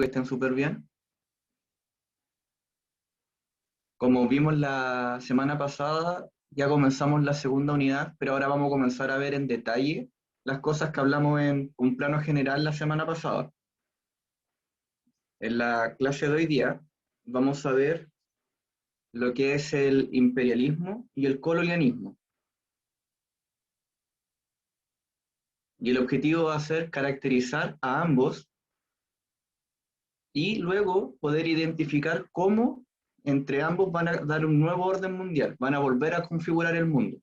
que estén súper bien. Como vimos la semana pasada, ya comenzamos la segunda unidad, pero ahora vamos a comenzar a ver en detalle las cosas que hablamos en un plano general la semana pasada. En la clase de hoy día vamos a ver lo que es el imperialismo y el colonialismo. Y el objetivo va a ser caracterizar a ambos y luego poder identificar cómo entre ambos van a dar un nuevo orden mundial, van a volver a configurar el mundo.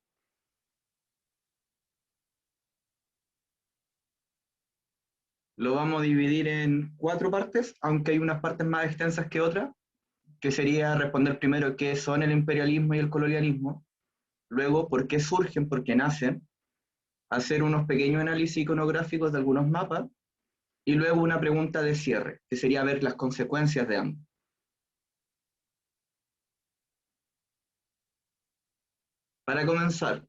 Lo vamos a dividir en 4 partes, aunque hay unas partes más extensas que otras, que sería responder primero qué son el imperialismo y el colonialismo, luego por qué surgen, por qué nacen, hacer unos pequeños análisis iconográficos de algunos mapas, y luego una pregunta de cierre, que sería ver las consecuencias de ambos. Para comenzar,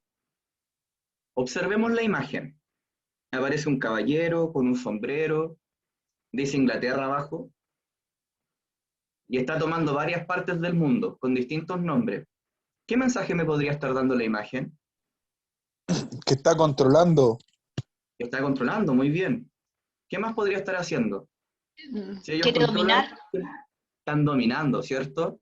observemos la imagen. Aparece un caballero con un sombrero, dice Inglaterra abajo, y está tomando varias partes del mundo con distintos nombres. ¿Qué mensaje me podría estar dando la imagen? Que está controlando. Que está controlando, muy bien. ¿Qué más podría estar haciendo? Si ellos Quiere controlan, dominar. están dominando, ¿cierto?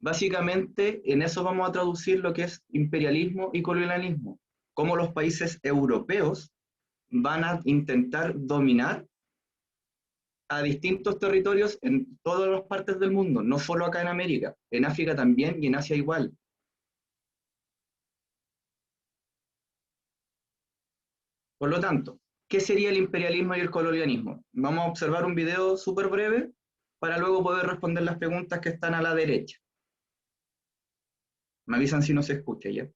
Básicamente, en eso vamos a traducir lo que es imperialismo y colonialismo. Cómo los países europeos van a intentar dominar a distintos territorios en todas las partes del mundo, no solo acá en América, en África también y en Asia igual. Por lo tanto, ¿qué sería el imperialismo y el colonialismo? Vamos a observar un video súper breve para luego poder responder las preguntas que están a la derecha. Me avisan si no se escucha ya.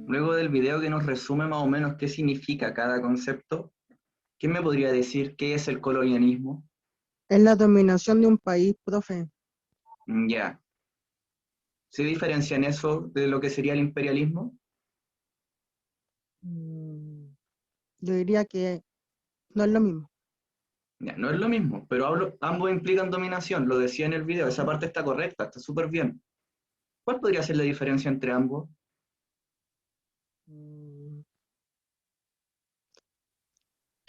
Luego del video que nos resume más o menos qué significa cada concepto, ¿quién me podría decir qué es el colonialismo? Es la dominación de un país, profe. Ya. ¿Se diferencian eso de lo que sería el imperialismo? Yo diría que no es lo mismo. Ya, no es lo mismo, pero ambos implican dominación, lo decía en el video, esa parte está correcta, está súper bien. ¿Cuál podría ser la diferencia entre ambos? Mm,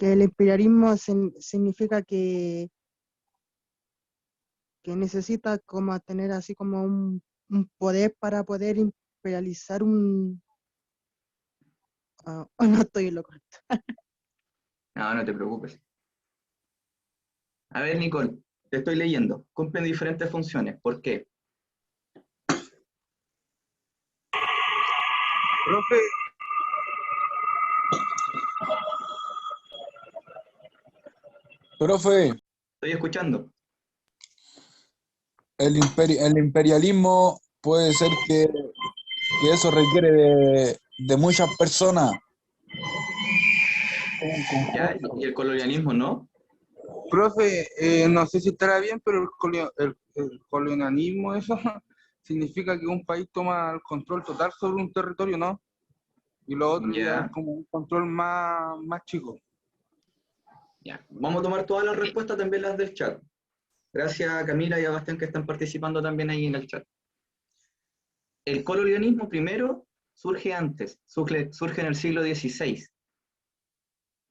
que el imperialismo significa que necesita como tener así como un poder para poder imperializar o no estoy en lo correcto. No, no te preocupes. A ver, Nicole, te estoy leyendo. Cumplen diferentes funciones. ¿Por qué? Profe, Profe, Estoy escuchando. el imperialismo puede ser que eso requiere de muchas personas. Un ¿Ya? conjunto. ¿Y el colonialismo no? profe, no sé si estará bien, pero el colonialismo, eso significa que un país toma el control total sobre un territorio, ¿no? Y lo otro ya es Ya, como un control más chico. ya. Vamos a tomar todas las respuestas, también las del chat. Gracias a Camila y a Bastián que están participando también ahí en el chat. El colonialismo primero surge antes, surge en el siglo XVI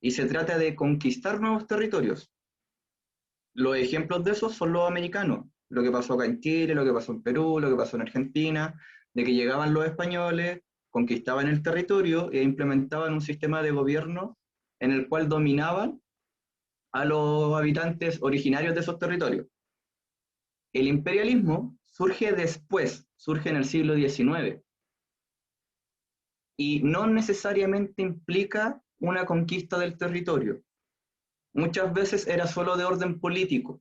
y se trata de conquistar nuevos territorios. Los ejemplos de esos son los americanos, lo que pasó acá en Chile, lo que pasó en Perú, lo que pasó en Argentina, de que llegaban los españoles, conquistaban el territorio e implementaban un sistema de gobierno en el cual dominaban a los habitantes originarios de esos territorios. El imperialismo surge después, surge en el siglo XIX, y no necesariamente implica una conquista del territorio. Muchas veces era solo de orden político,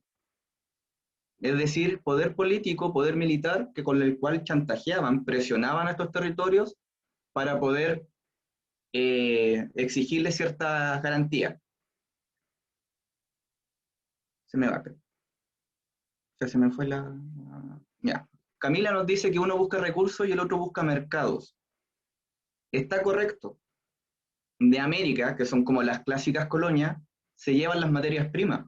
es decir, poder político, poder militar, que con el cual chantajeaban, presionaban a estos territorios para poder exigirles ciertas garantías. Se me va, se me fue la... Ya. Camila nos dice que uno busca recursos y el otro busca mercados. Está correcto. De América, que son como las clásicas colonias, se llevan las materias primas,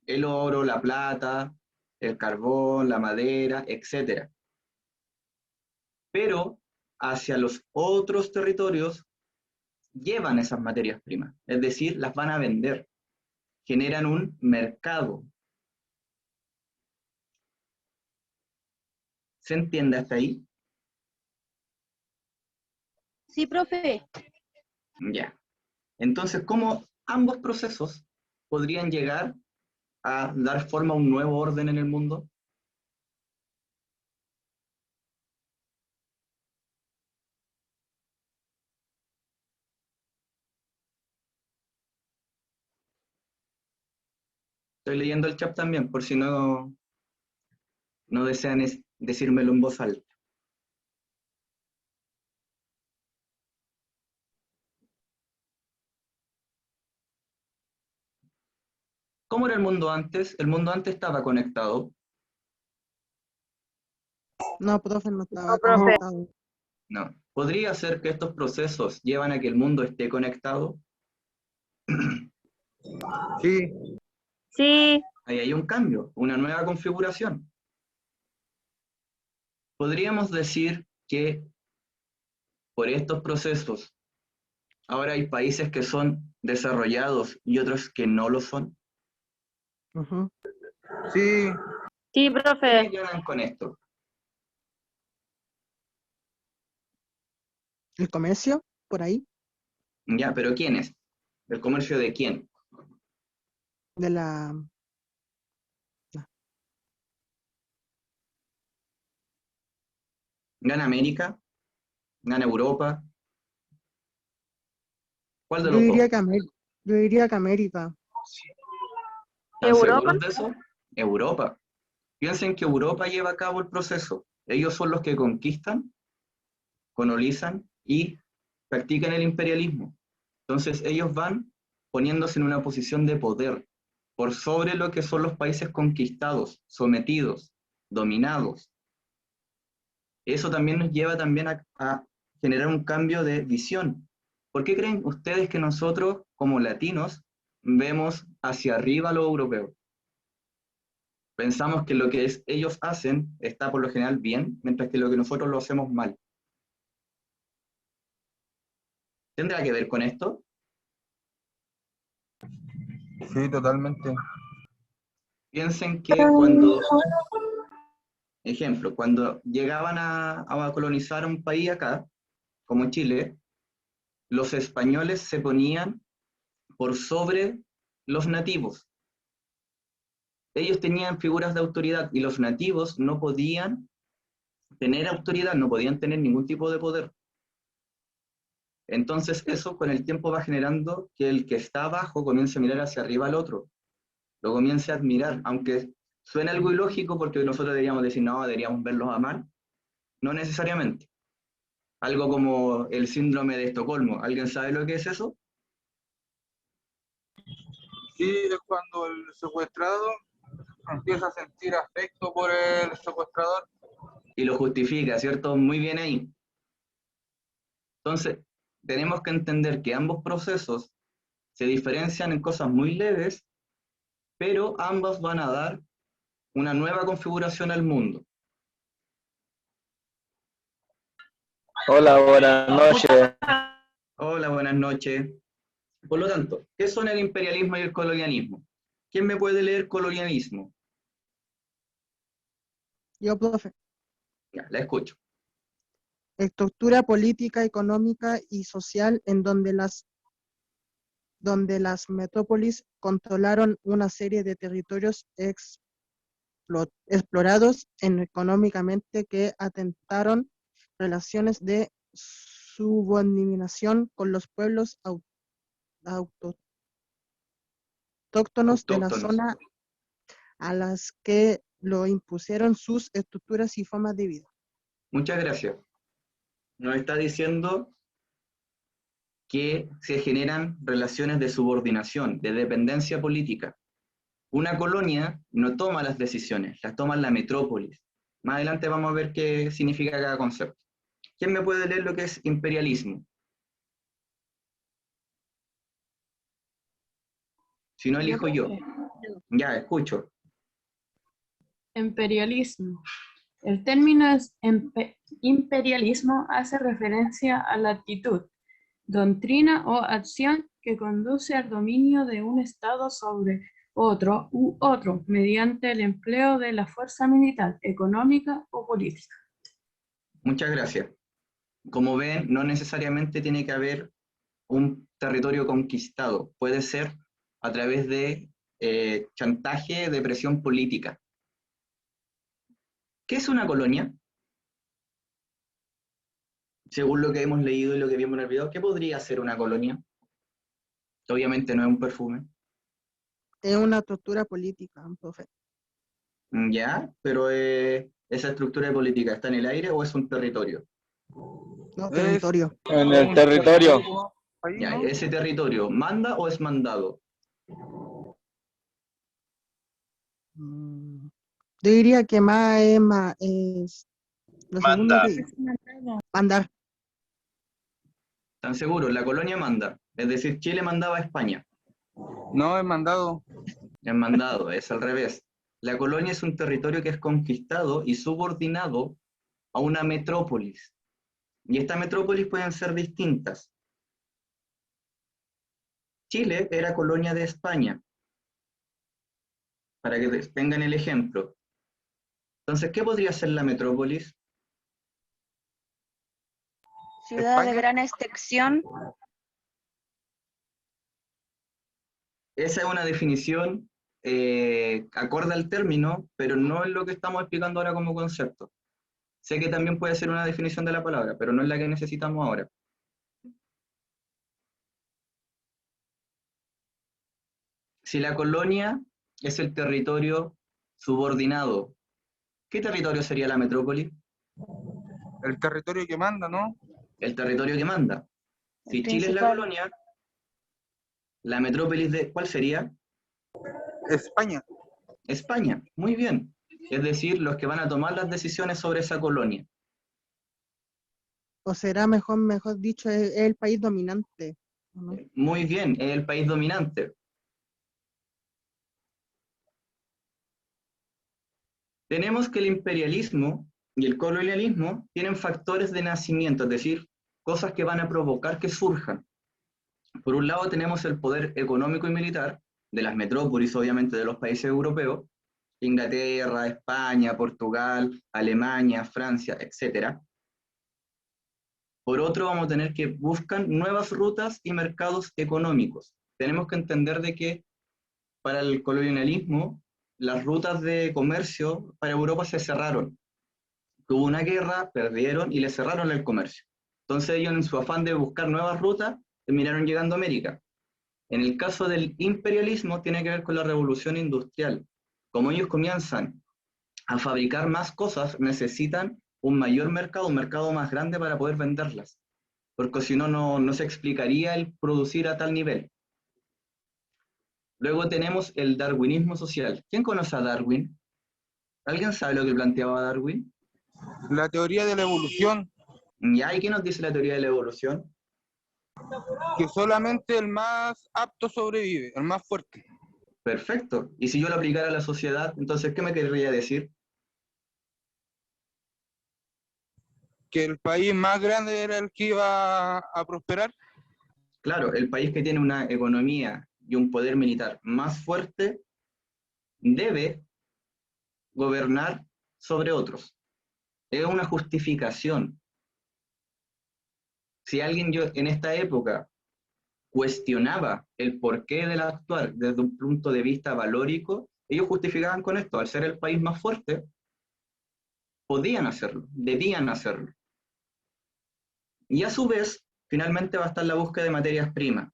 el oro, la plata, el carbón, la madera, etc. Pero hacia los otros territorios llevan esas materias primas, es decir, las van a vender, generan un mercado. ¿Se entiende hasta ahí? Sí, profe. Ya. Entonces, ¿cómo ambos procesos podrían llegar a dar forma a un nuevo orden en el mundo? Estoy leyendo el chat también, por si no desean decírmelo en voz alta. ¿Cómo era el mundo antes? El mundo antes estaba conectado. No, profe, no No, estaba profe. conectado. No. ¿Podría ser que estos procesos llevan a que el mundo esté conectado? Sí, Sí, Ahí hay un cambio, una nueva configuración. Podríamos decir que por estos procesos ahora hay países que son desarrollados y otros que no lo son. Ujú. sí, sí, ¿Quiénes profe. ganan con esto? El comercio, por ahí, Ya, pero ¿quiénes? ¿El comercio de quién? de la... no. ¿Gana América? ¿Gana Europa? ¿Cuál de Yo los dos? diría que yo diría que América. ¿Están ¿Europa? seguros de eso? Europa. Piensen que Europa lleva a cabo el proceso. Ellos son los que conquistan, colonizan y practican el imperialismo. Entonces ellos van poniéndose en una posición de poder por sobre lo que son los países conquistados, sometidos, dominados. Eso también nos lleva también a generar un cambio de visión. ¿Por qué creen ustedes que nosotros, como latinos, vemos hacia arriba a los europeos? Pensamos que lo que ellos hacen está por lo general bien, mientras que lo que nosotros lo hacemos mal. ¿Tendrá que ver con esto? Sí, totalmente. Piensen que cuando, ejemplo, cuando llegaban a colonizar un país acá, como Chile, los españoles se ponían por sobre los nativos. Ellos tenían figuras de autoridad y los nativos no podían tener autoridad, no podían tener ningún tipo de poder. Entonces eso con el tiempo va generando que el que está abajo comience a mirar hacia arriba al otro, lo comience a admirar, aunque suena algo ilógico porque nosotros deberíamos decir, no, deberíamos verlos a mal, no necesariamente. Algo como el síndrome de Estocolmo, ¿alguien sabe lo que es eso? Sí, es cuando el secuestrado empieza a sentir afecto por el secuestrador. Y lo justifica, ¿cierto? Muy bien ahí. Entonces, tenemos que entender que ambos procesos se diferencian en cosas muy leves, pero ambos van a dar una nueva configuración al mundo. Hola, buenas noches. Hola, buenas noches. Por lo tanto, ¿qué son el imperialismo y el colonialismo? ¿Quién me puede leer colonialismo? Yo, profe. Ya, la escucho. Estructura política, económica y social en donde las metrópolis controlaron una serie de territorios explorados económicamente que atentaron relaciones de subordinación con los pueblos autóctonos de la Autóctonos. zona a las que lo impusieron sus estructuras y formas de vida. Muchas gracias. Nos está diciendo que se generan relaciones de subordinación, de dependencia política. Una colonia no toma las decisiones, las toma la metrópolis. Más adelante vamos a ver qué significa cada concepto. ¿Quién me puede leer lo que es imperialismo? Si no, elijo yo. Ya, escucho. Imperialismo. El término imperialismo hace referencia a la actitud, doctrina o acción que conduce al dominio de un Estado sobre otro u otro mediante el empleo de la fuerza militar, económica o política. Muchas gracias. Como ven, no necesariamente tiene que haber un territorio conquistado. Puede ser a través de chantaje, de presión política. ¿Qué es una colonia? Según lo que hemos leído y lo que vimos en el video, ¿qué podría ser una colonia? Obviamente no es un perfume. Es una estructura política, profe. Ya, pero ¿esa estructura política está en el aire o es un territorio? No, territorio. En el territorio. Ahí, Ya, ¿no? ¿ese territorio manda o es mandado? Yo diría que más es lo segundo que digo. Mandar. ¿Están seguros? La colonia manda. Es decir, Chile mandaba a España. No, es mandado. Es mandado, es al revés. La colonia es un territorio que es conquistado y subordinado a una metrópolis. Y estas metrópolis pueden ser distintas. Chile era colonia de España, para que tengan el ejemplo. Entonces, ¿qué podría ser la metrópolis? Ciudad de España. gran extensión. Esa es una definición acorde al término, pero no es lo que estamos explicando ahora como concepto. Sé que también puede ser una definición de la palabra, pero no es la que necesitamos ahora. Si la colonia es el territorio subordinado, ¿qué territorio sería la metrópoli? El territorio que manda, ¿no? El territorio que manda. Si Chile es la Principal. colonia, la metrópolis de ¿cuál sería? España. España. Muy bien. Es decir, los que van a tomar las decisiones sobre esa colonia. O será mejor dicho, es el país dominante. ¿No? Muy bien, es el país dominante. Tenemos que el imperialismo y el colonialismo tienen factores de nacimiento, es decir, cosas que van a provocar que surjan. Por un lado tenemos el poder económico y militar, de las metrópolis, obviamente, de los países europeos, Inglaterra, España, Portugal, Alemania, Francia, etc. Por otro, vamos a tener que buscar nuevas rutas y mercados económicos. Tenemos que entender de que para el colonialismo, las rutas de comercio para Europa se cerraron. Tuvo una guerra, perdieron y le cerraron el comercio. Entonces ellos, en su afán de buscar nuevas rutas, terminaron llegando a América. En el caso del imperialismo, tiene que ver con la revolución industrial. Como ellos comienzan a fabricar más cosas, necesitan un mayor mercado, un mercado más grande para poder venderlas, porque si no, no se explicaría el producir a tal nivel. Luego tenemos el darwinismo social. ¿Quién conoce a Darwin? ¿Alguien sabe lo que planteaba Darwin? La teoría de la evolución, ¿Y qué nos dice la teoría de la evolución? que solamente el más apto sobrevive, el más fuerte. Perfecto. Y si yo lo aplicara a la sociedad, entonces, ¿qué me querría decir? Que el país más grande era el que iba a prosperar. Claro, el país que tiene una economía y un poder militar más fuerte debe gobernar sobre otros. Es una justificación. Si alguien en esta época cuestionaba el porqué del actuar desde un punto de vista valórico, ellos justificaban con esto: al ser el país más fuerte, podían hacerlo, debían hacerlo. Y a su vez, finalmente va a estar la búsqueda de materias primas.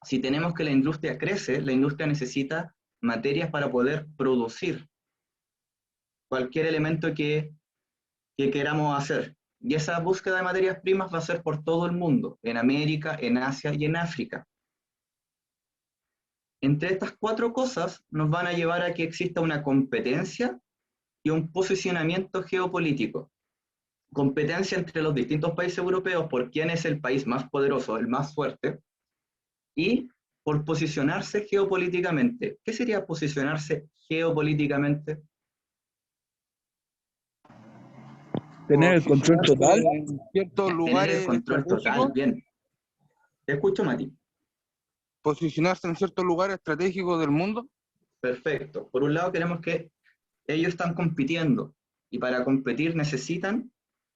Si tenemos que la industria crece, la industria necesita materias para poder producir cualquier elemento que queramos hacer. Y esa búsqueda de materias primas va a ser por todo el mundo, en América, en Asia y en África. Entre estas cuatro cosas nos van a llevar a que exista una competencia y un posicionamiento geopolítico. Competencia entre los distintos países europeos por quién es el país más poderoso, el más fuerte, y por posicionarse geopolíticamente. ¿Qué sería posicionarse geopolíticamente? Tener el control total. En ciertos Tener lugares el control total, estratégicos, bien. Te escucho, Mati. posicionarse en ciertos lugares estratégicos del mundo. Perfecto. Por un lado queremos que ellos están compitiendo y para competir necesitan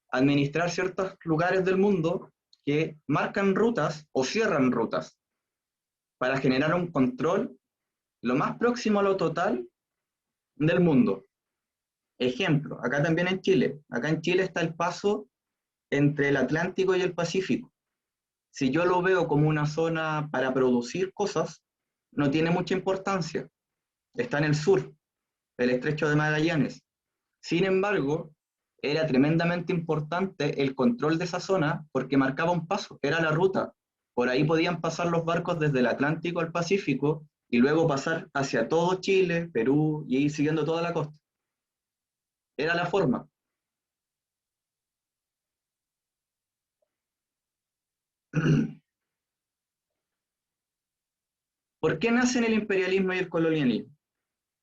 administrar ciertos lugares del mundo que marcan rutas o cierran rutas para generar un control lo más próximo a lo total del mundo. Ejemplo, acá también en Chile. Acá en Chile está el paso entre el Atlántico y el Pacífico. Si yo lo veo como una zona para producir cosas, no tiene mucha importancia. Está en el sur, el estrecho de Magallanes. Sin embargo, era tremendamente importante el control de esa zona porque marcaba un paso, era la ruta. Por ahí podían pasar los barcos desde el Atlántico al Pacífico y luego pasar hacia todo Chile, Perú y ir siguiendo toda la costa. Era la forma. ¿Por qué nacen el imperialismo y el colonialismo?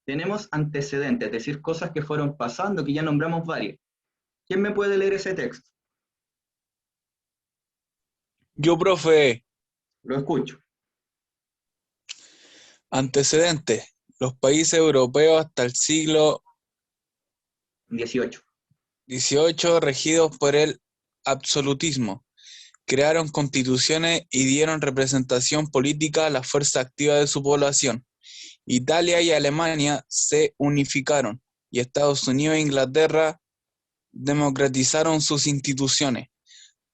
Tenemos antecedentes, es decir, cosas que fueron pasando, que ya nombramos varias. ¿Quién me puede leer ese texto? Yo, profe, Lo escucho. antecedentes. Los países europeos hasta el siglo 18. XVIII, regidos por el absolutismo, crearon constituciones y dieron representación política a la fuerza activa de su población. Italia y Alemania se unificaron y Estados Unidos e Inglaterra democratizaron sus instituciones.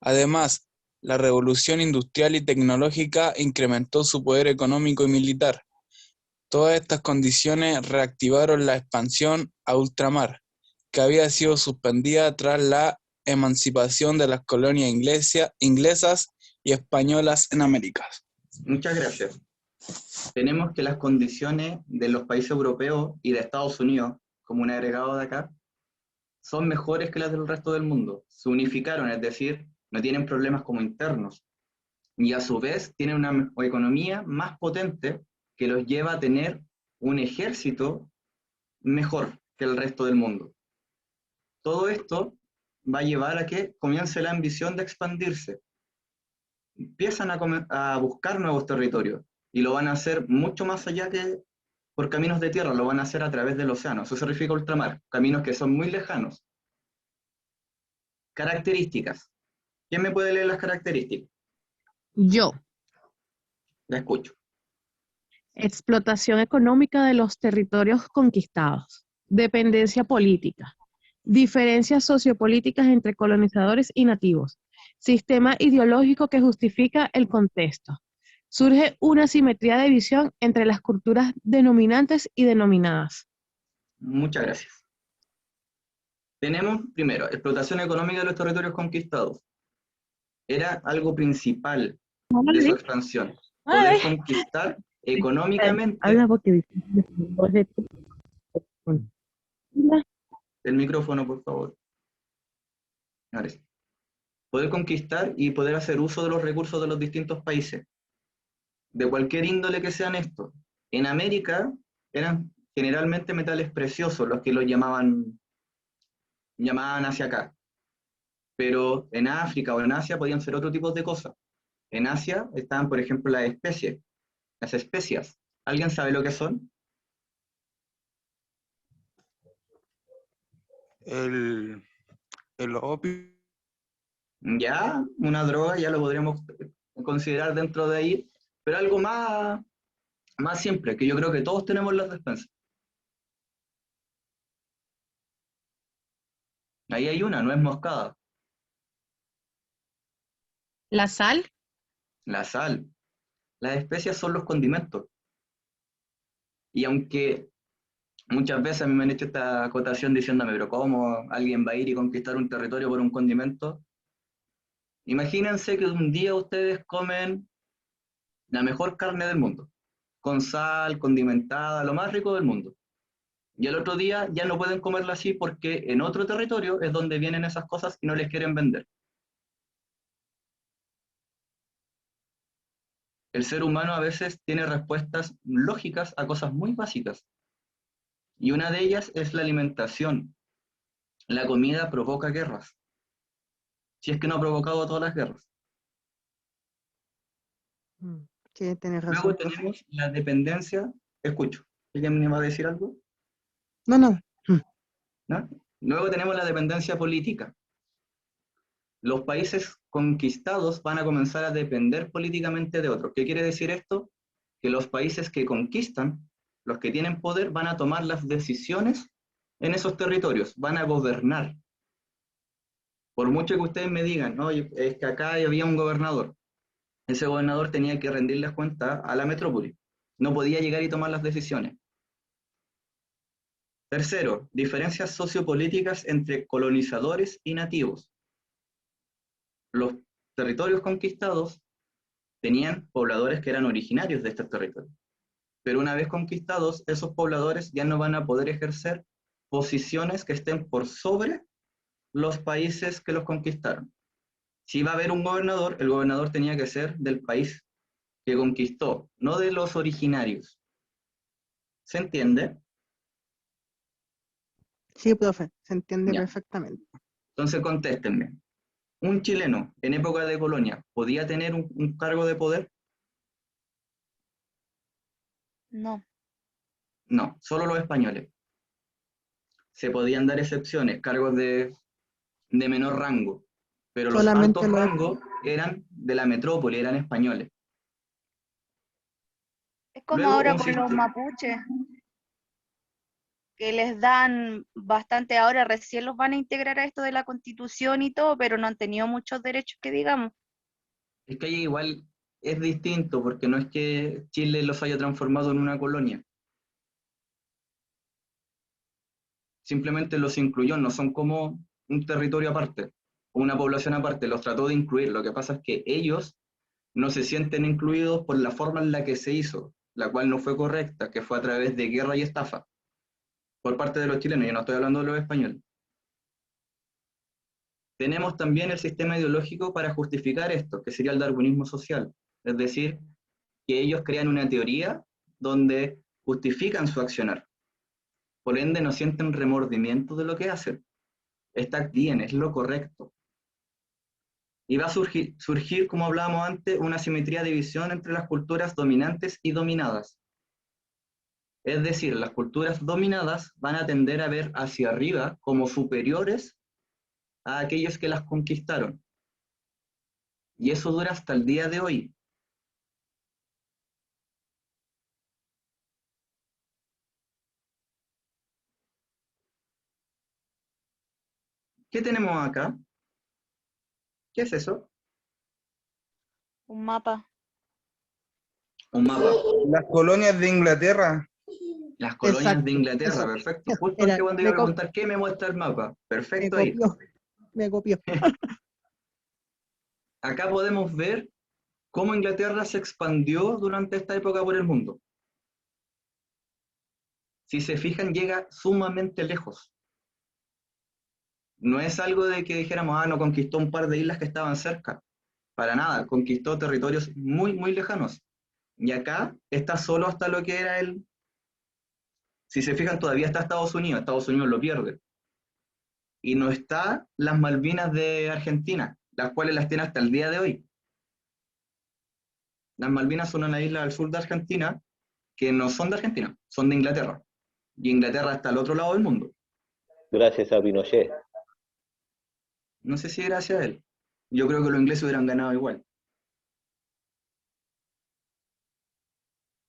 Además, la revolución industrial y tecnológica incrementó su poder económico y militar. Todas estas condiciones reactivaron la expansión a ultramar, que había sido suspendida tras la emancipación de las colonias inglesas y españolas en América. Muchas gracias. Tenemos que las condiciones de los países europeos y de Estados Unidos, como un agregado de acá, son mejores que las del resto del mundo. Se unificaron, es decir, no tienen problemas como internos. Y a su vez tienen una economía más potente que los lleva a tener un ejército mejor que el resto del mundo. Todo esto va a llevar a que comience la ambición de expandirse. Empiezan a buscar nuevos territorios. Y lo van a hacer mucho más allá que por caminos de tierra, lo van a hacer a través del océano. Eso significa ultramar, caminos que son muy lejanos. Características. ¿Quién me puede leer las características? Yo. La escucho. Explotación económica de los territorios conquistados. Dependencia política. Diferencias sociopolíticas entre colonizadores y nativos. Sistema ideológico que justifica el contexto. Surge una simetría de visión entre las culturas denominantes y denominadas. Muchas gracias. Tenemos, primero, explotación económica de los territorios conquistados. Era algo principal de su expansión. Poder conquistar económicamente. Habla porque... El micrófono, por favor. Ahora sí. Poder conquistar y poder hacer uso de los recursos de los distintos países, de cualquier índole que sean estos. En América eran generalmente metales preciosos los que los llamaban hacia acá, pero en África o en Asia podían ser otro tipo de cosas. En Asia estaban, por ejemplo, las especias. ¿Alguien sabe lo que son? El opio. Ya, una droga, ya lo podríamos considerar dentro de ahí, pero algo más simple, que yo creo que todos tenemos en las despensas. Ahí hay una, nuez moscada. La sal. La sal. Las especias son los condimentos. Y aunque muchas veces a mí me han hecho esta acotación diciéndome, pero ¿cómo alguien va a ir y conquistar un territorio por un condimento? Imagínense que un día ustedes comen la mejor carne del mundo, con sal, condimentada, lo más rico del mundo. Y el otro día ya no pueden comerla así porque en otro territorio es donde vienen esas cosas y no les quieren vender. El ser humano a veces tiene respuestas lógicas a cosas muy básicas. Y una de ellas es la alimentación. La comida provoca guerras. Si es que no ha provocado todas las guerras. Sí, tienes razón, Luego profe. tenemos la dependencia. Escucho. ¿Alguien me va a decir algo? No. ¿No? Luego tenemos la dependencia política. Los países conquistados van a comenzar a depender políticamente de otros. ¿Qué quiere decir esto? Que los países que conquistan, los que tienen poder, van a tomar las decisiones en esos territorios, van a gobernar. Por mucho que ustedes me digan, no, es que acá había un gobernador, ese gobernador tenía que rendirles cuenta a la metrópoli, no podía llegar y tomar las decisiones. Tercero, diferencias sociopolíticas entre colonizadores y nativos. Los territorios conquistados tenían pobladores que eran originarios de estos territorios, pero una vez conquistados, esos pobladores ya no van a poder ejercer posiciones que estén por sobre los países que los conquistaron. Si iba a haber un gobernador, el gobernador tenía que ser del país que conquistó, no de los originarios. ¿Se entiende? Sí, profe, se entiende Ya. perfectamente. Entonces contéstenme. ¿Un chileno en época de colonia podía tener un cargo de poder? No. No, solo los españoles. Se podían dar excepciones, cargos de menor rango, pero los Solamente altos los... rangos eran de la metrópoli, eran españoles. Es como Luego, ahora un con los sistema- mapuches, que les dan bastante ahora, recién los van a integrar a esto de la Constitución y todo, pero no han tenido muchos derechos que digamos. Es que ahí igual es distinto, porque no es que Chile los haya transformado en una colonia. Simplemente los incluyó, no son como un territorio aparte, o una población aparte, los trató de incluir. Lo que pasa es que ellos no se sienten incluidos por la forma en la que se hizo, la cual no fue correcta, que fue a través de guerra y estafa, por parte de los chilenos, yo no estoy hablando de los españoles. Tenemos también el sistema ideológico para justificar esto, que sería el darwinismo social, es decir, que ellos crean una teoría donde justifican su accionar. Por ende, no sienten remordimiento de lo que hacen. Está bien, es lo correcto. Y va a surgir, como hablábamos antes, una simetría de visión entre las culturas dominantes y dominadas. Es decir, las culturas dominadas van a tender a ver hacia arriba como superiores a aquellos que las conquistaron. Y eso dura hasta el día de hoy. ¿Qué tenemos acá? ¿Qué es eso? Un mapa. Un mapa. Las colonias de Inglaterra. Las colonias Exacto, de Inglaterra, eso. perfecto. Justo Era, cuando iba a preguntar qué me muestra el mapa. me Perfecto ahí. copió, me copió. Acá podemos ver cómo Inglaterra se expandió durante esta época por el mundo. Si se fijan, llega sumamente lejos. No es algo de que dijéramos, no conquistó un par de islas que estaban cerca. Para nada, conquistó territorios muy, muy lejanos. Y acá está solo hasta lo que era el... Si se fijan, todavía está Estados Unidos lo pierde. Y no está las Malvinas de Argentina, las cuales las tiene hasta el día de hoy. Las Malvinas son una isla al sur de Argentina que no son de Argentina, son de Inglaterra. Y Inglaterra está al otro lado del mundo. Gracias a Pinochet. No sé si gracias a él. Yo creo que los ingleses hubieran ganado igual.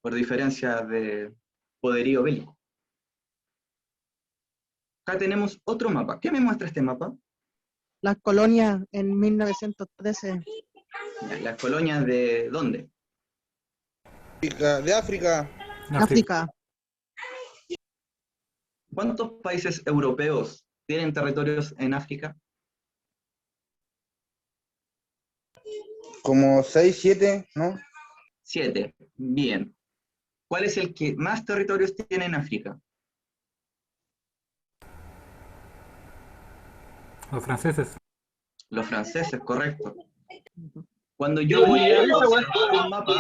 Por diferencia de poderío bélico. Acá tenemos otro mapa. ¿Qué me muestra este mapa? Las colonias en 1913. Las colonias de ¿dónde? De África. África. ¿Cuántos países europeos tienen territorios en África? Como 6, 7, ¿no? 7. Bien. ¿Cuál es el que más territorios tiene en África? Los franceses. Los franceses, correcto. Cuando yo voy a observar un mapa,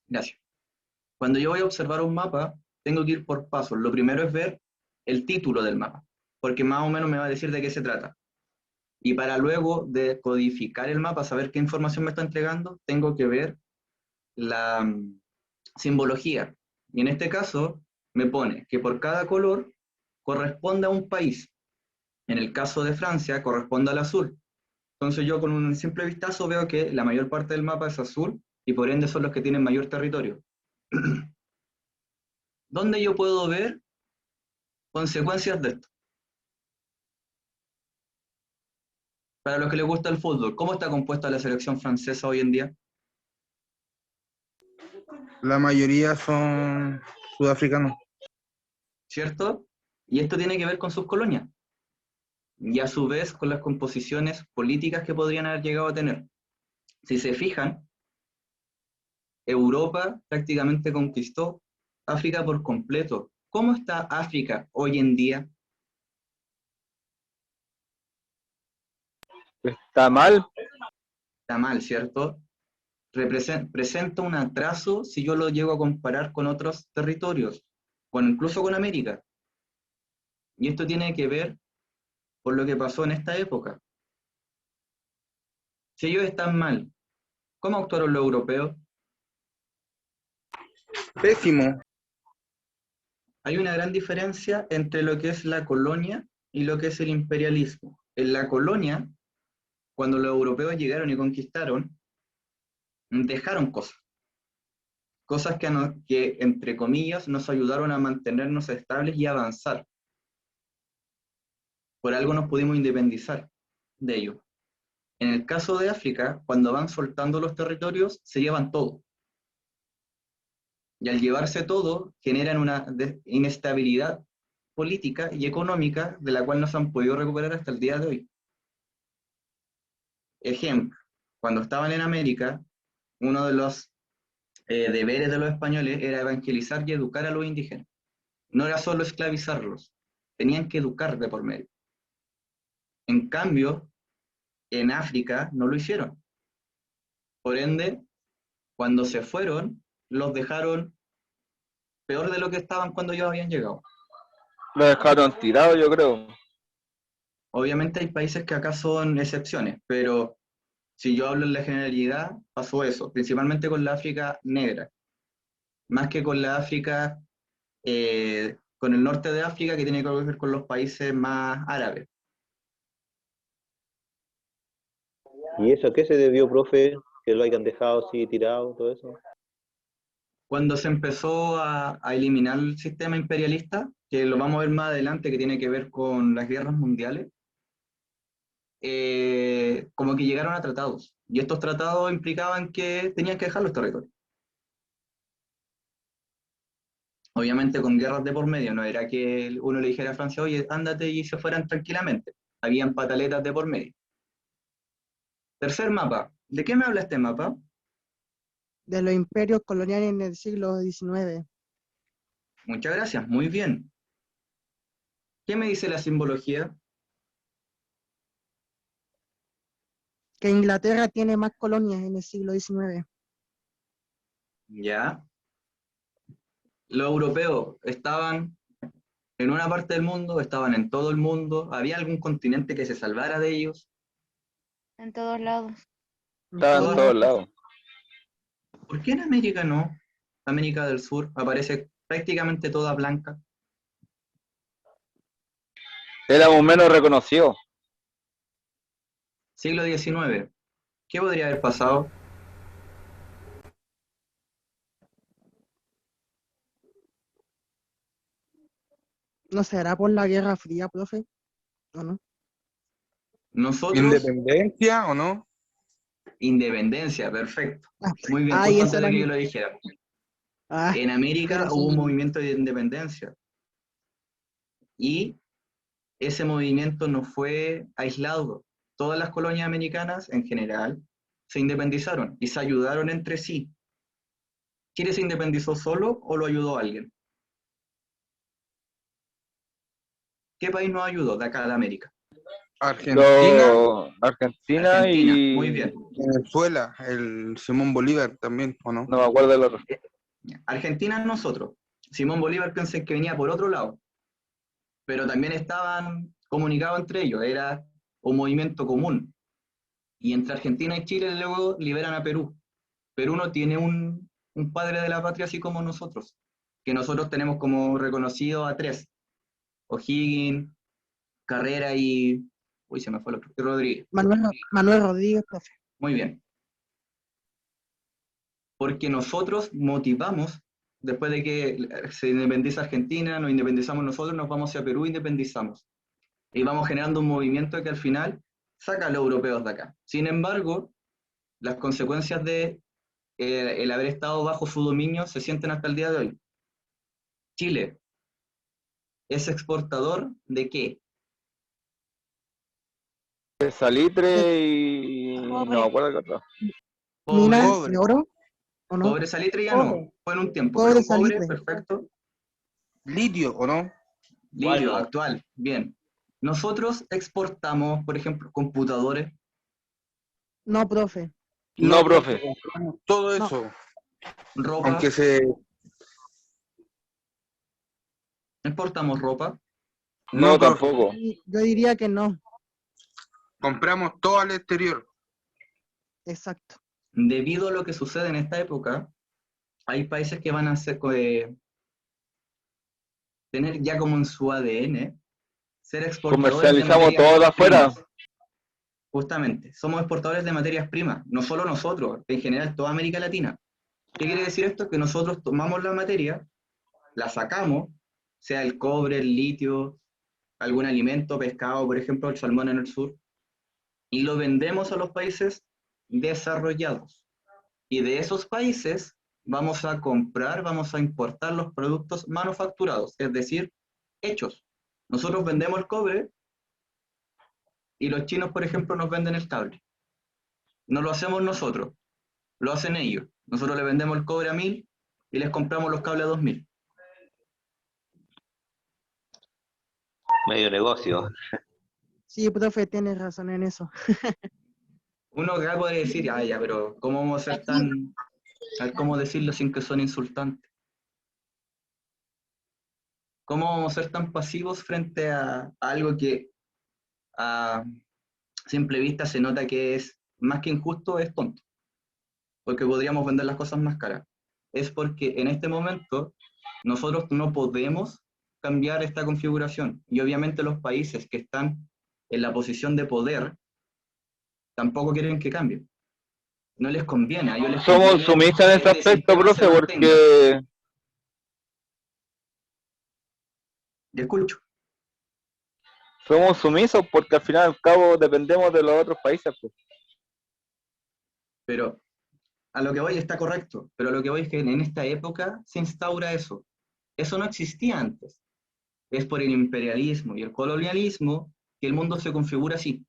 gracias. Cuando yo voy a observar un mapa, tengo que ir por pasos. Lo primero es ver el título del mapa, porque más o menos me va a decir de qué se trata. Y para luego decodificar el mapa, saber qué información me está entregando, tengo que ver la simbología. Y en este caso, me pone que por cada color corresponde a un país. En el caso de Francia, corresponde al azul. Entonces yo con un simple vistazo veo que la mayor parte del mapa es azul y por ende son los que tienen mayor territorio. ¿Dónde yo puedo ver consecuencias de esto? Para los que les gusta el fútbol, ¿cómo está compuesta la selección francesa hoy en día? La mayoría son sudafricanos. ¿Cierto? Y esto tiene que ver con sus colonias. Y a su vez con las composiciones políticas que podrían haber llegado a tener. Si se fijan, Europa prácticamente conquistó África por completo. ¿Cómo está África hoy en día? ¿Está mal? Está mal, ¿cierto? Presenta un atraso si yo lo llego a comparar con otros territorios, incluso con América. Y esto tiene que ver por lo que pasó en esta época. Si ellos están mal, ¿cómo actuaron los europeos? Pésimo. Hay una gran diferencia entre lo que es la colonia y lo que es el imperialismo. En la colonia, cuando los europeos llegaron y conquistaron, dejaron cosas que, entre comillas, nos ayudaron a mantenernos estables y avanzar. Por algo nos pudimos independizar de ello. En el caso de África, cuando van soltando los territorios, se llevan todo. Y al llevarse todo, generan una inestabilidad política y económica de la cual no se han podido recuperar hasta el día de hoy. Ejemplo, cuando estaban en América, uno de los deberes de los españoles era evangelizar y educar a los indígenas. No era solo esclavizarlos, tenían que educar de por medio. En cambio, en África no lo hicieron. Por ende, cuando se fueron, los dejaron peor de lo que estaban cuando ellos habían llegado. Lo dejaron tirado, yo creo. Obviamente hay países que acá son excepciones, pero si yo hablo en la generalidad, pasó eso, principalmente con la África negra, más que con la África, con el norte de África, que tiene que ver con los países más árabes. ¿Y eso a qué se debió, profe? Que lo hayan dejado así tirado, todo eso. Cuando se empezó a eliminar el sistema imperialista, que lo vamos a ver más adelante, que tiene que ver con las guerras mundiales, como que llegaron a tratados. Y estos tratados implicaban que tenían que dejar los territorios. Obviamente con guerras de por medio, no era que uno le dijera a Francia, oye, ándate y se fueran tranquilamente. Habían pataletas de por medio. Tercer mapa. ¿De qué me habla este mapa? De los imperios coloniales en el siglo XIX. Muchas gracias, muy bien. ¿Qué me dice la simbología? Que Inglaterra tiene más colonias en el siglo XIX. Ya. Los europeos estaban en una parte del mundo, estaban en todo el mundo. ¿Había algún continente que se salvara de ellos? En todos lados. Estaba en todos lados. ¿Por qué en América no? América del Sur aparece prácticamente toda blanca. Éramos menos reconocidos. Siglo XIX. ¿Qué podría haber pasado? ¿No será por la Guerra Fría, profe? ¿O no? Nosotros, ¿Independencia o no? independencia, perfecto. Muy bien, Ay, justo eso antes de era que mi- yo lo dijera. Ah, En América pero hubo un sí. movimiento de independencia. Y ese movimiento no fue aislado. Todas las colonias americanas, en general, se independizaron y se ayudaron entre sí. ¿Chile se independizó solo o lo ayudó alguien? ¿Qué país nos ayudó de acá de América? Argentina Argentina, y muy bien. Venezuela, el Simón Bolívar también, ¿o no? No me acuerdo del otro. Argentina nosotros. Simón Bolívar pensé que venía por otro lado, pero también estaban comunicados entre ellos, era un movimiento común. Y entre Argentina y Chile luego liberan a Perú. Perú no tiene un padre de la patria así como nosotros, que nosotros tenemos como reconocido a tres: O'Higgins, Carrera y... Uy, se me fue el otro, Rodríguez. Manuel Rodríguez, profe. Muy bien. Porque nosotros motivamos, después de que se independiza Argentina, nos independizamos nosotros, nos vamos hacia Perú, independizamos. Y vamos generando un movimiento que al final saca a los europeos de acá. Sin embargo, las consecuencias de el haber estado bajo su dominio se sienten hasta el día de hoy. Chile es exportador ¿de qué? De salitre y no me acuerdo qué otro. ¿Mina Cobre, de oro? ¿O no? cobre, salitre ya no, Cobre. fue en un tiempo, Cobre, pero cobre, salitre. perfecto. Litio, ¿o no? Litio, actual, bien. Nosotros exportamos, por ejemplo, computadores. No, profe. No, profe. Todo No. eso. Ropa, Aunque se... exportamos ropa. No, profe. tampoco. Yo diría que no. Compramos todo al exterior. Exacto. Debido a lo que sucede en esta época, hay países que van a tener ya como en su ADN ser exportadores de Comercializamos materias todo de afuera. primas. Justamente, somos exportadores de materias primas, no solo nosotros, en general toda América Latina. ¿Qué quiere decir esto? Que nosotros tomamos la materia, la sacamos, sea el cobre, el litio, algún alimento, pescado, por ejemplo, el salmón en el sur, y lo vendemos a los países desarrollados. Y de esos países vamos a comprar, vamos a importar los productos manufacturados, es decir, hechos. Nosotros vendemos el cobre y los chinos, por ejemplo, nos venden el cable. No lo hacemos nosotros, lo hacen ellos. Nosotros le vendemos el cobre a 1000 y les compramos los cables a 2000. Medio negocio. Sí, profe, tiene razón en eso. Uno acá podría decir, ya, pero ¿cómo vamos a ser tan... a ver cómo decirlo sin que suene insultante? ¿Cómo vamos a ser tan pasivos frente a algo que a simple vista se nota que es más que injusto, es tonto? Porque podríamos vender las cosas más caras. Es porque en este momento nosotros no podemos cambiar esta configuración. Y obviamente los países que están en la posición de poder tampoco quieren que cambie. No les conviene, a ellos les Somos conviene sumistas en ese que este aspecto, sistema se profe, mantenga. porque Te escucho. somos sumisos porque al final y al cabo dependemos de los otros países, pues. Pero a lo que voy está correcto, pero a lo que voy es que en esta época se instaura eso. Eso no existía antes. Es por el imperialismo y el colonialismo que el mundo se configura así.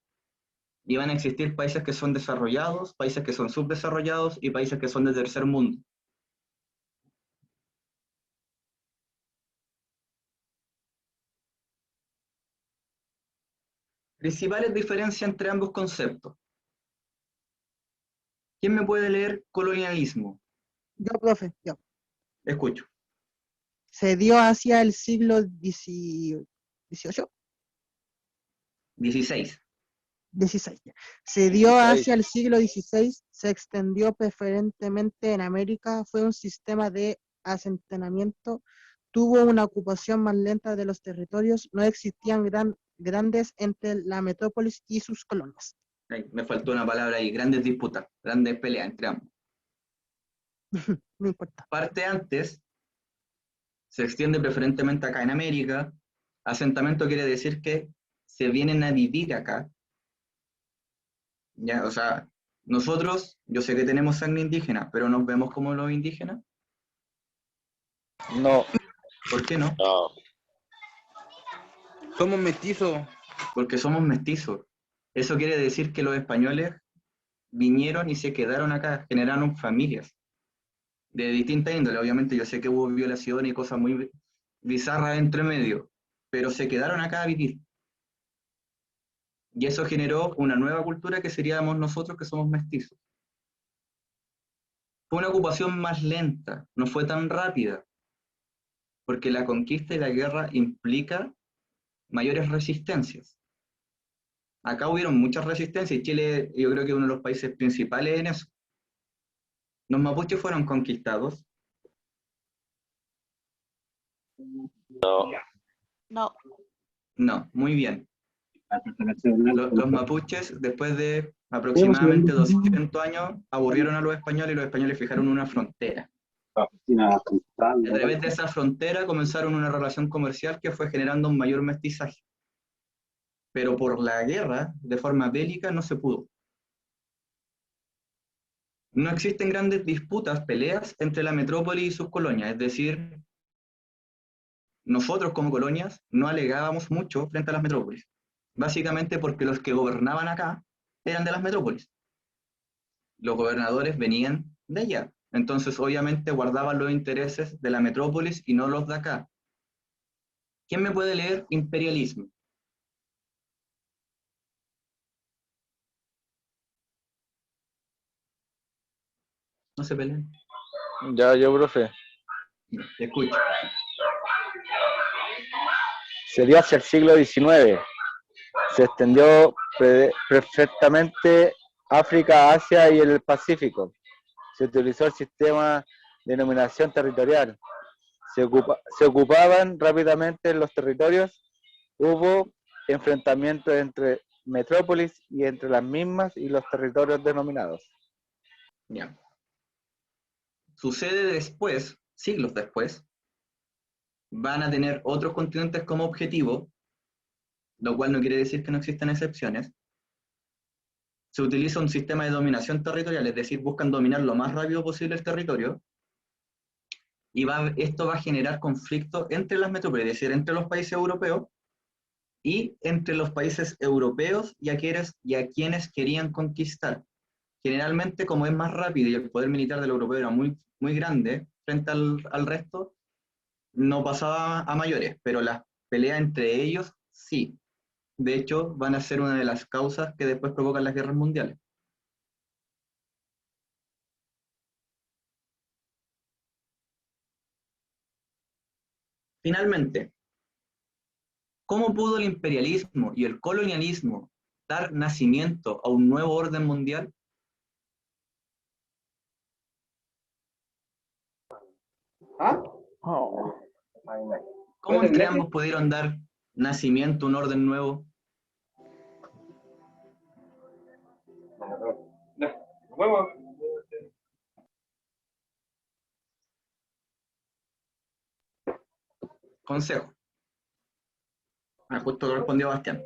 Y van a existir países que son desarrollados, países que son subdesarrollados y países que son de tercer mundo. Principales diferencias entre ambos conceptos. ¿Quién me puede leer colonialismo? Yo, profe, yo. Escucho. Se dio hacia el siglo XVIII, 16. 16. Se dio 16. hacia el siglo XVI, se extendió preferentemente en América, fue un sistema de asentamiento, tuvo una ocupación más lenta de los territorios, no existían grandes entre la metrópolis y sus colonias. Ay, me faltó una palabra ahí. Grandes disputas, grandes peleas entre ambos. No importa. Parte antes, se extiende preferentemente acá en América. Asentamiento quiere decir que se vienen a vivir acá. Ya, o sea, nosotros, yo sé que tenemos sangre indígena, pero nos vemos como los indígenas. No, ¿Por qué no? No, somos mestizos. Porque somos mestizos. Eso quiere decir que los españoles vinieron y se quedaron acá, generaron familias de distinta índole. Obviamente yo sé que hubo violaciones y cosas muy bizarras entre medio, pero se quedaron acá a vivir. Y eso generó una nueva cultura que seríamos nosotros que somos mestizos. Fue una ocupación más lenta, no fue tan rápida, porque la conquista y la guerra implica mayores resistencias. Acá hubieron muchas resistencias y Chile yo creo que es uno de los países principales en eso. Los mapuches fueron conquistados. No, No, muy bien. Los mapuches, después de aproximadamente 200 años, aburrieron a los españoles y los españoles fijaron una frontera. A través de esa frontera comenzaron una relación comercial que fue generando un mayor mestizaje. Pero por la guerra, de forma bélica, no se pudo. No existen grandes disputas, peleas entre la metrópoli y sus colonias, es decir, nosotros como colonias no alegábamos mucho frente a las metrópolis, básicamente porque los que gobernaban acá eran de las metrópolis. Los gobernadores venían de allá, entonces obviamente guardaban los intereses de la metrópolis y no los de acá. ¿Quién me puede leer imperialismo? No se peleen. Ya, yo, profe. Te escucho. Se dio hacia el siglo XIX. Se extendió perfectamente África, Asia y el Pacífico. Se utilizó el sistema de denominación territorial. Se ocupaban rápidamente los territorios. Hubo enfrentamientos entre metrópolis y entre las mismas y los territorios denominados. Ya. Sucede después, siglos después, van a tener otros continentes como objetivo, lo cual no quiere decir que no existan excepciones. Se utiliza un sistema de dominación territorial, es decir, buscan dominar lo más rápido posible el territorio, y esto va a generar conflictos entre las metrópolis, es decir, entre los países europeos y entre los países europeos y a quienes querían conquistar. Generalmente, como es más rápido y el poder militar del europeo era muy, muy grande frente al resto, no pasaba a mayores, pero las peleas entre ellos sí. De hecho, van a ser una de las causas que después provocan las guerras mundiales. Finalmente, ¿Cómo pudo el imperialismo y el colonialismo dar nacimiento a un nuevo orden mundial? ¿Cómo entre ambos pudieron dar nacimiento a un orden nuevo? Consejo. Justo respondió Bastián.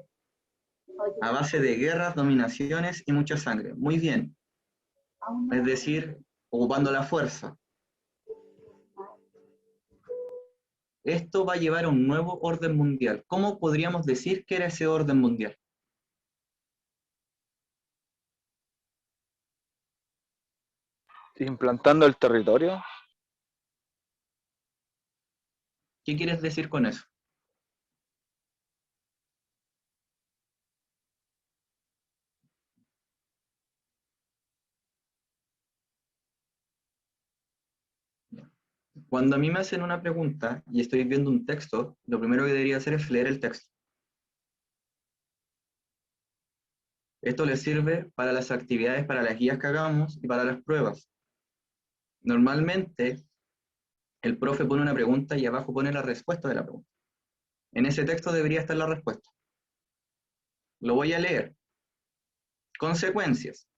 A base de guerras, dominaciones y mucha sangre. Muy bien. Es decir, ocupando la fuerza. Esto va a llevar a un nuevo orden mundial. ¿Cómo podríamos decir que era ese orden mundial? Implantando el territorio. ¿Qué quieres decir con eso? Cuando a mí me hacen una pregunta y estoy viendo un texto, lo primero que debería hacer es leer el texto. Esto les sirve para las actividades, para las guías que hagamos y para las pruebas. Normalmente, el profe pone una pregunta y abajo pone la respuesta de la pregunta. En ese texto debería estar la respuesta. Lo voy a leer. Consecuencias.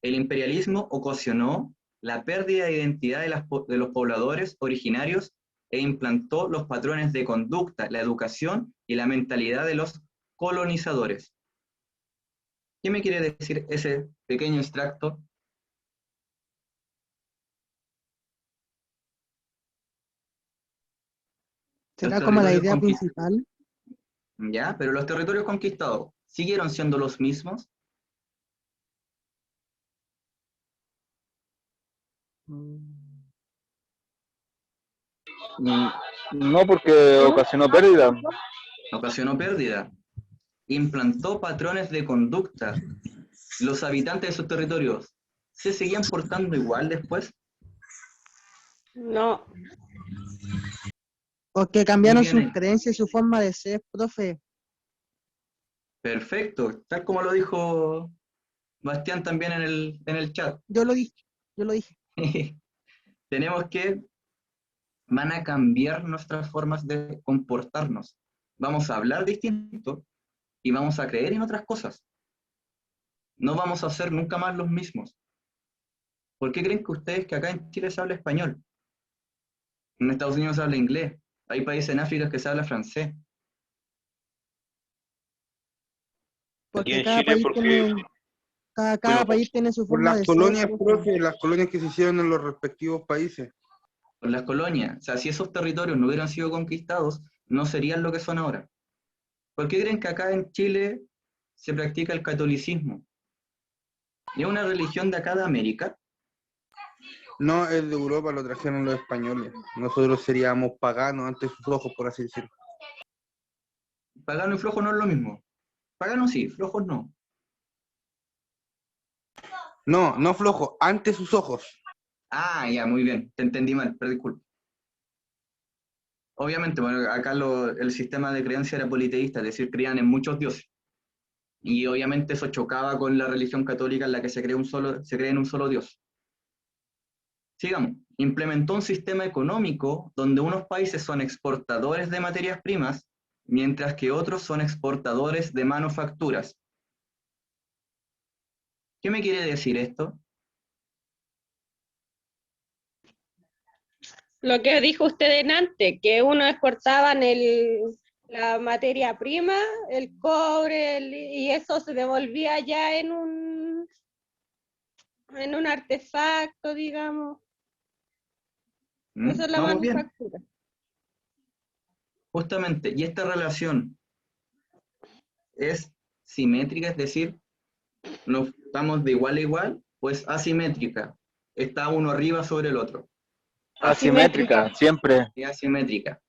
El imperialismo ocasionó la pérdida de identidad de los pobladores originarios e implantó los patrones de conducta, la educación y la mentalidad de los colonizadores. ¿Qué me quiere decir ese pequeño extracto? ¿Será como la idea principal? Ya, pero los territorios conquistados, ¿siguieron siendo los mismos? No, porque ocasionó pérdida. Ocasionó pérdida. Implantó patrones de conducta. Los habitantes de esos territorios, ¿se seguían portando igual después? No. Porque cambiaron Muy bien sus creencias y su forma de ser, profe. Perfecto, tal como lo dijo Bastián también en el chat. Yo lo dije. Tenemos que, van a cambiar nuestras formas de comportarnos. Vamos a hablar distinto y vamos a creer en otras cosas. No vamos a ser nunca más los mismos. ¿Por qué creen que ustedes que acá en Chile se habla español? En Estados Unidos se habla inglés. Hay países en África que se habla francés. Porque Aquí en cada Chile, país porque tiene, cada país tiene su Por forma las de colonias, ser. profe, las colonias que se hicieron en los respectivos países. Por las colonias. O sea, si esos territorios no hubieran sido conquistados, no serían lo que son ahora. ¿Por qué creen que acá en Chile se practica el catolicismo? ¿Es una religión de acá de América? No, es de Europa, lo trajeron los españoles. Nosotros seríamos paganos ante sus ojos, por así decirlo. Pagano y flojo no es lo mismo. Pagano sí, flojos no. No, no flojo, ante sus ojos. Ah, ya, muy bien. Te entendí mal, pero disculpa. Obviamente, bueno, acá el sistema de creencia era politeísta, es decir, creían en muchos dioses. Y obviamente eso chocaba con la religión católica en la que se cree en un solo Dios. Sigamos. Implementó un sistema económico donde unos países son exportadores de materias primas, mientras que otros son exportadores de manufacturas. ¿Qué me quiere decir esto? Lo que dijo usted antes, que uno exportaban la materia prima, el cobre, y eso se devolvía ya en un artefacto, digamos. Eso es la Vamos bien. manufactura. Justamente, y esta relación es simétrica, es decir, no estamos de igual a igual, pues asimétrica. Está uno arriba sobre el otro. Asimétrica, siempre. Es asimétrica.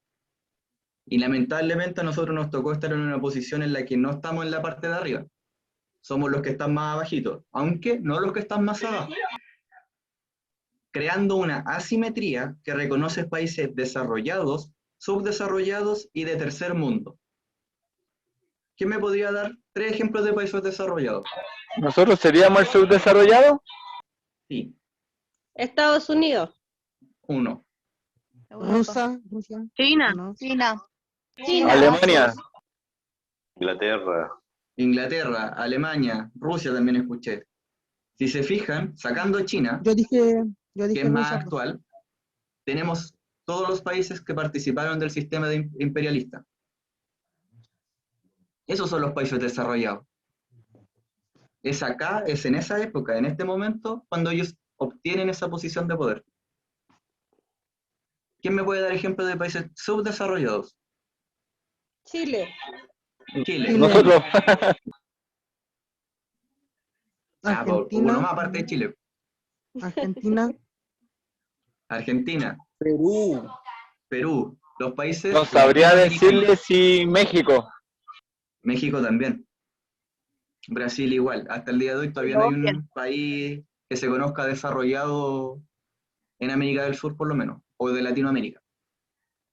Y lamentablemente a nosotros nos tocó estar en una posición en la que no estamos en la parte de arriba. Somos los que están más abajitos, aunque no los que están más abajo. Creando una asimetría que reconoce países desarrollados subdesarrollados y de tercer mundo. ¿Quién me podría dar 3 ejemplos de países desarrollados? ¿Nosotros seríamos el subdesarrollado? Sí, Estados Unidos. 1. Rusia, China. ¿no? China. Alemania. Inglaterra. Inglaterra, Alemania, Rusia también escuché. Si se fijan, sacando China, Yo dije que es más Rusia, actual, tenemos todos los países que participaron del sistema imperialista. Esos son los países desarrollados. Es acá, es en esa época, en este momento, cuando ellos obtienen esa posición de poder. ¿Quién me puede dar ejemplos de países subdesarrollados? Chile. Chile. Nosotros. Ah, por Argentina, uno más aparte de Chile. Argentina, Argentina, Perú. Perú, los países... No sabría latinoamericanos. decirle si México. México también. Brasil igual. Hasta el día de hoy todavía no hay un país que se conozca desarrollado en América del Sur, por lo menos, o de Latinoamérica.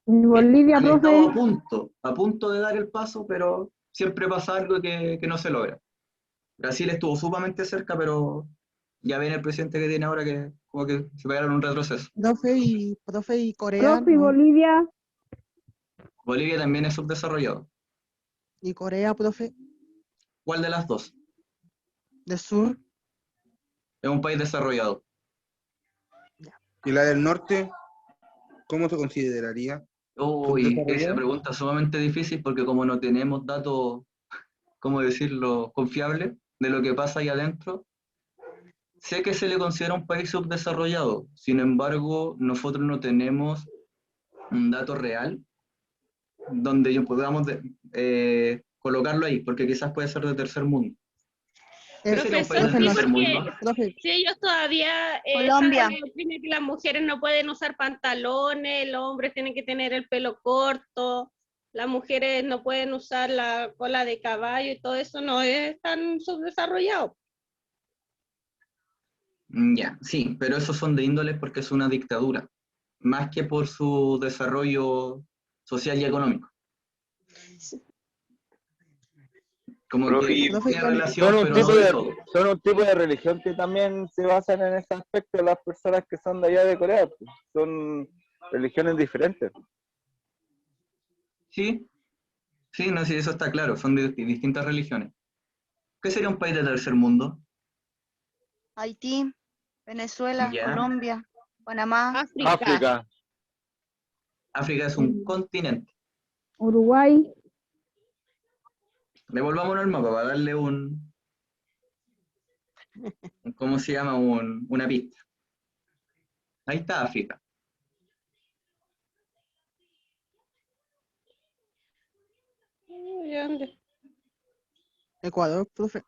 Bolivia, Han estado profe. a punto de dar el paso, pero siempre pasa algo que no se logra. Brasil estuvo sumamente cerca, pero ya ven el presidente que tiene ahora que como que se pegaron un retroceso. profe y Corea, Profe, ¿no? Bolivia. Bolivia también es subdesarrollado. Y Corea, profe, ¿Cuál de las dos? del sur, Es un país desarrollado. ¿Y la del norte? ¿Cómo se consideraría? Uy, ¿Subdesarrollado? esa pregunta es sumamente difícil porque como no tenemos datos, ¿cómo decirlo?, confiables de lo que pasa ahí adentro. Sé que se le considera un país subdesarrollado, sin embargo, nosotros no tenemos un dato real donde podamos colocarlo ahí, porque quizás puede ser de tercer mundo. ¿Qué sería un país de Profesor, sí, tercer porque mundo? profe, si ellos todavía Colombia. están con la doctrina que las mujeres no pueden usar pantalones, los hombres tienen que tener el pelo corto, las mujeres no pueden usar la cola de caballo y todo eso no es tan subdesarrollado. Ya, sí, pero esos son de índole porque es una dictadura, más que por su desarrollo social y económico. Como Profe, que profe, tiene ¿cuál- relación, pero no de todo. Son un tipo de religión que también se basan en ese aspecto las personas que son de allá de Corea. Pues. Son religiones diferentes. Sí, sí, no, sí, eso está claro, son de distintas religiones. ¿Qué sería un país de tercer mundo? Haití, Venezuela, Ya. Colombia, Panamá. África. África es un continente. Uruguay. Devolvámonos al mapa para darle ¿cómo se llama? Una pista. Ahí está África. Ecuador, profe,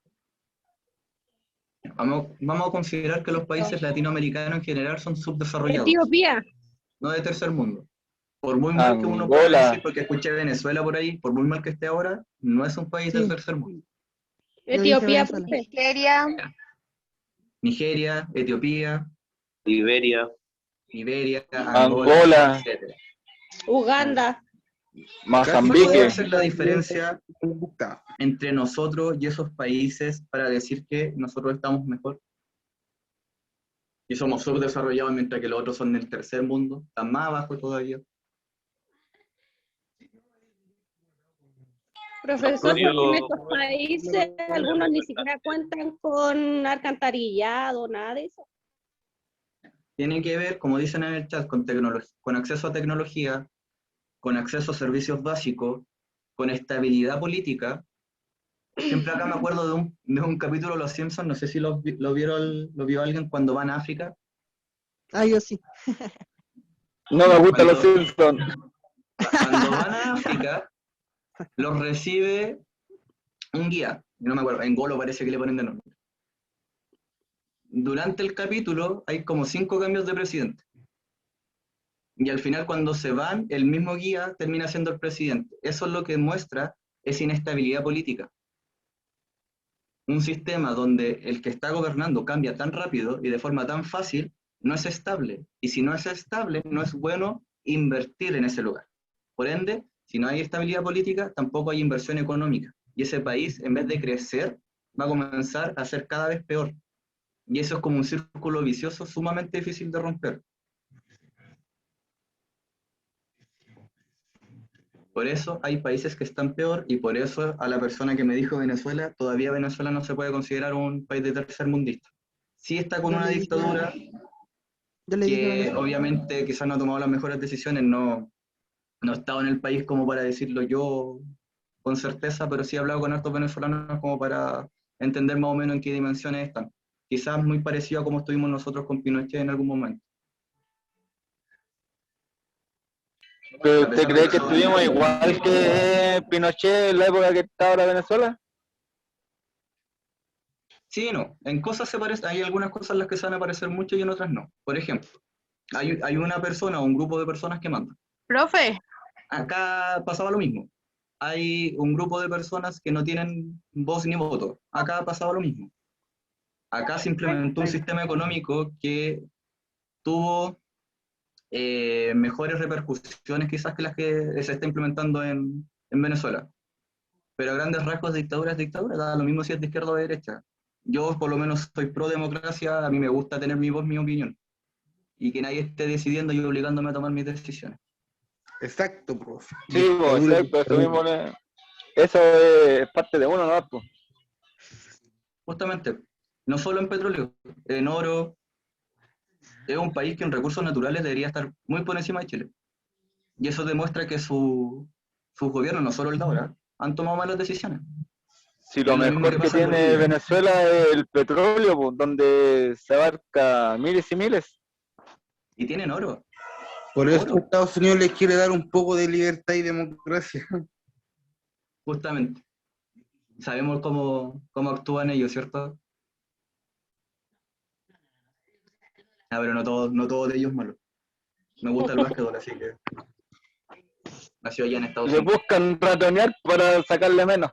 Vamos a considerar que los países latinoamericanos en general son subdesarrollados, Etiopía. no de tercer mundo. Por muy mal que uno pueda Angola. decir, porque escuché Venezuela por ahí, por muy mal que esté ahora, no es un país del Sí. tercer mundo. Yo dije Etiopía, Venezuela. profe. Nigeria, Nigeria, Etiopía, Liberia. Liberia, Angola. etc. Uganda. ¿Cuál Mozambique. puede ser la diferencia entre nosotros y esos países para decir que nosotros estamos mejor? Y somos subdesarrollados mientras que los otros son del tercer mundo, están más abajo todavía. Profesor, porque en estos países algunos ni siquiera cuentan con alcantarillado, nada de eso. Tiene que ver, como dicen en el chat, con acceso a tecnología, con acceso a servicios básicos, con estabilidad política. Siempre acá me acuerdo de un capítulo de Los Simpsons, no sé si lo vio alguien cuando van a África. Ah, yo sí. No me gustan los Cuando- Simpsons. Cuando van a África, los recibe un guía, no me acuerdo, en Golo parece que le ponen de nombre. Durante el capítulo hay como 5 cambios de presidente. Y al final cuando se van, el mismo guía termina siendo el presidente. Eso es lo que muestra esa inestabilidad política. Un sistema donde el que está gobernando cambia tan rápido y de forma tan fácil, no es estable. Y si no es estable, no es bueno invertir en ese lugar. Por ende, si no hay estabilidad política, tampoco hay inversión económica. Y ese país, en vez de crecer, va a comenzar a ser cada vez peor. Y eso es como un círculo vicioso sumamente difícil de romper. Por eso hay países que están peor, y por eso a la persona que me dijo Venezuela, todavía Venezuela no se puede considerar un país de tercermundista. Sí está con Yo una le dije- dictadura Yo le dije a que Venezuela. obviamente quizás no ha tomado las mejores decisiones, no he estado en el país como para decirlo yo con certeza, pero sí he hablado con hartos venezolanos como para entender más o menos en qué dimensiones están. Quizás muy parecido a como estuvimos nosotros con Pinochet en algún momento. ¿Pero A usted pesar de cree que eso, estuvimos igual que Pinochet en la época que está ahora Venezuela? sí y no, en cosas se parecen, hay algunas cosas en las que se van a parecer mucho y en otras no. Por ejemplo, hay una persona o un grupo de personas que mandan. Profe, Acá pasaba lo mismo. Hay un grupo de personas que no tienen voz ni voto. Acá pasaba lo mismo. Acá se implementó un sistema económico que tuvo mejores repercusiones quizás que las que se está implementando en Venezuela. Pero a grandes rasgos, dictadura es dictadura, da lo mismo si es de izquierda o de derecha. Yo por lo menos soy pro democracia, a mí me gusta tener mi voz, mi opinión, y que nadie esté decidiendo y obligándome a tomar mis decisiones. Exacto, profe. Sí, pues, Dictadura, exacto, eso dictadura. mismo. Eso es parte de uno, ¿no? Pues. Justamente, no solo en petróleo, en oro. Es un país que en recursos naturales debería estar muy por encima de Chile. Y eso demuestra que sus gobiernos, no solo el de ahora, han tomado malas decisiones. Si Y lo es lo mismo que mejor que pasa en tiene Bolivia. Venezuela es el petróleo, pues, donde se abarca miles y miles. Y tienen oro. Por eso Oro, Estados Unidos les quiere dar un poco de libertad y democracia. justamente. Sabemos cómo actúan ellos, ¿cierto? Pero no todo de ellos es malo. Me gusta el básquetbol, así que nació allá en Estados Le Unidos. buscan ratonear para sacarle menos.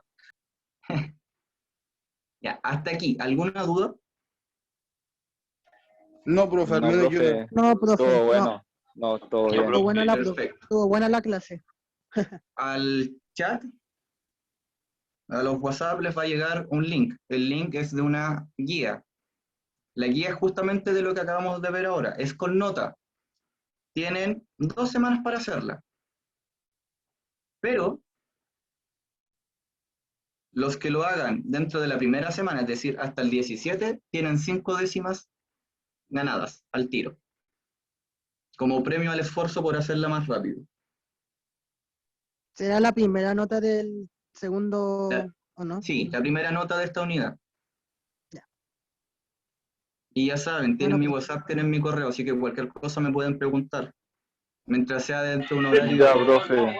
Ya, hasta aquí. ¿Alguna duda? No, profe, al No, menos yo no. profe, No, profe, todo no. bueno. No, todo Ya, bien. Estuvo buena la, perfecto. estuvo buena la clase. Al chat, a los WhatsApp les va a llegar un link. El link es de una guía. La guía es justamente de lo que acabamos de ver ahora. Es con nota. Tienen 2 semanas para hacerla. Pero los que lo hagan dentro de la primera semana, es decir, hasta el 17, tienen 5 décimas ganadas al tiro, como premio al esfuerzo por hacerla más rápido. ¿Será la primera nota del segundo La- o no? Sí, la primera nota de esta unidad. Ya. Y ya saben, tienen Bueno, mi pues, WhatsApp, tienen mi correo, así que cualquier cosa me pueden preguntar. Mientras sea dentro de un horario, Ya, profe. ¿cómo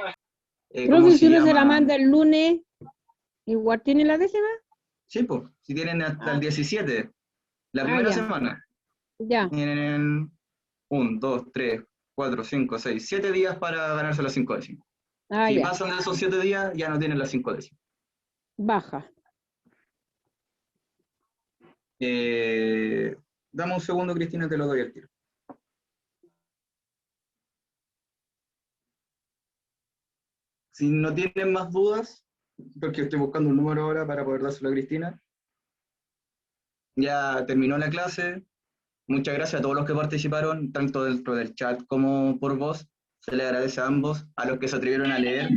Profe, se si uno se la llama? manda el lunes, igual tiene la décima. Sí, pues, si tienen hasta el 17, la Ah, primera ya. semana. Ya. Tienen 1, 2, 3, 4, 5, 6, 7 días para ganarse las 5 décimas. Ah, Si ya. pasan de esos 7 días, ya no tienen las 5 décimas. Baja. Dame un segundo, Cristina, te lo doy al tiro. Si no tienen más dudas, porque estoy buscando un número ahora para poder dárselo a Cristina. Ya terminó la clase. Muchas gracias a todos los que participaron, tanto dentro del chat como por voz. Se les agradece a ambos, a los que se atrevieron a leer.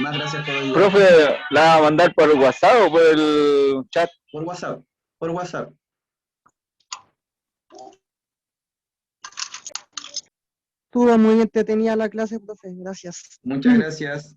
Más gracias por ayudar. Profe, ¿la va a mandar por WhatsApp o por el chat? Por WhatsApp, por WhatsApp. estuvo muy entretenida la clase, profe. Gracias. Muchas gracias.